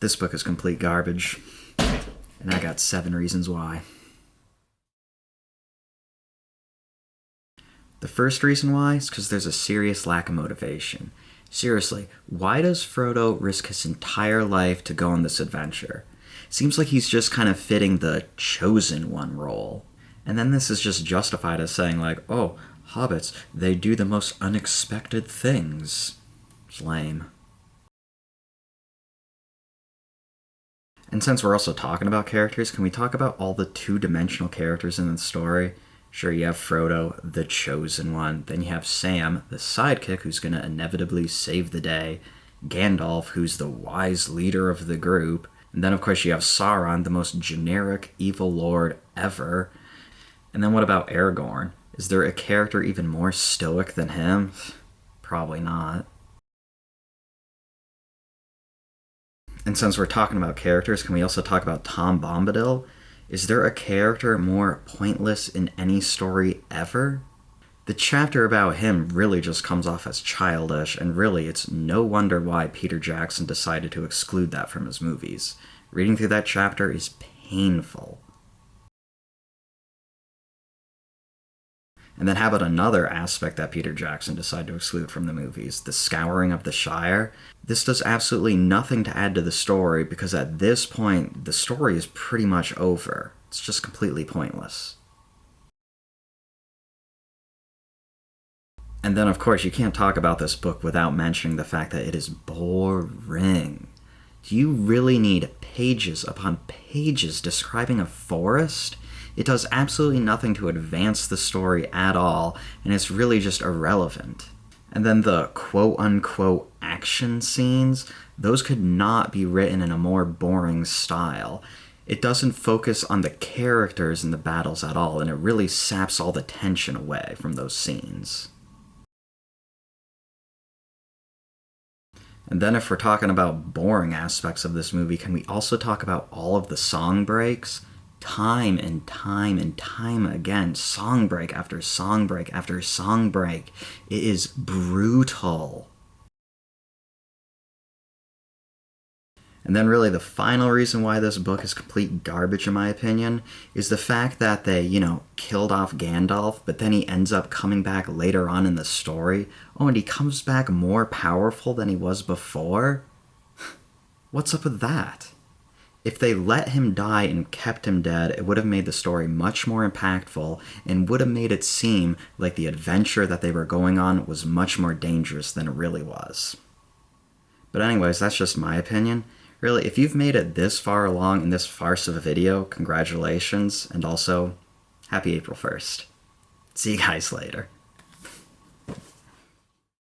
This book is complete garbage, and I got 7 reasons why. The first reason why is because there's a serious lack of motivation. Seriously, why does Frodo risk his entire life to go on this adventure? Seems like he's just kind of fitting the chosen one role. And then this is just justified as saying like, oh, hobbits, they do the most unexpected things. It's lame. And since we're also talking about characters, can we talk about all the two-dimensional characters in the story? Sure, you have Frodo, the chosen one. Then you have Sam, the sidekick who's going to inevitably save the day. Gandalf, who's the wise leader of the group. And then, of course, you have Sauron, the most generic evil lord ever. And then what about Aragorn? Is there a character even more stoic than him? Probably not. And since we're talking about characters, can we also talk about Tom Bombadil? Is there a character more pointless in any story ever? The chapter about him really just comes off as childish, and really it's no wonder why Peter Jackson decided to exclude that from his movies. Reading through that chapter is painful. And then how about another aspect that Peter Jackson decided to exclude from the movies? The Scouring of the Shire. This does absolutely nothing to add to the story because at this point, the story is pretty much over. It's just completely pointless. And then, of course, you can't talk about this book without mentioning the fact that it is boring. Do you really need pages upon pages describing a forest? It does absolutely nothing to advance the story at all, and it's really just irrelevant. And then the quote-unquote action scenes, those could not be written in a more boring style. It doesn't focus on the characters in the battles at all, and it really saps all the tension away from those scenes. And then if we're talking about boring aspects of this movie, can we also talk about all of the song breaks? Time and time and time again, song break after song break after song break. It is brutal. And then really the final reason why this book is complete garbage in my opinion is the fact that they, killed off Gandalf, but then he ends up coming back later on in the story. Oh, and he comes back more powerful than he was before? What's up with that? If they let him die and kept him dead, it would have made the story much more impactful and would have made it seem like the adventure that they were going on was much more dangerous than it really was. But anyways, that's just my opinion. Really, if you've made it this far along in this farce of a video, congratulations, and also, happy April 1st. See you guys later.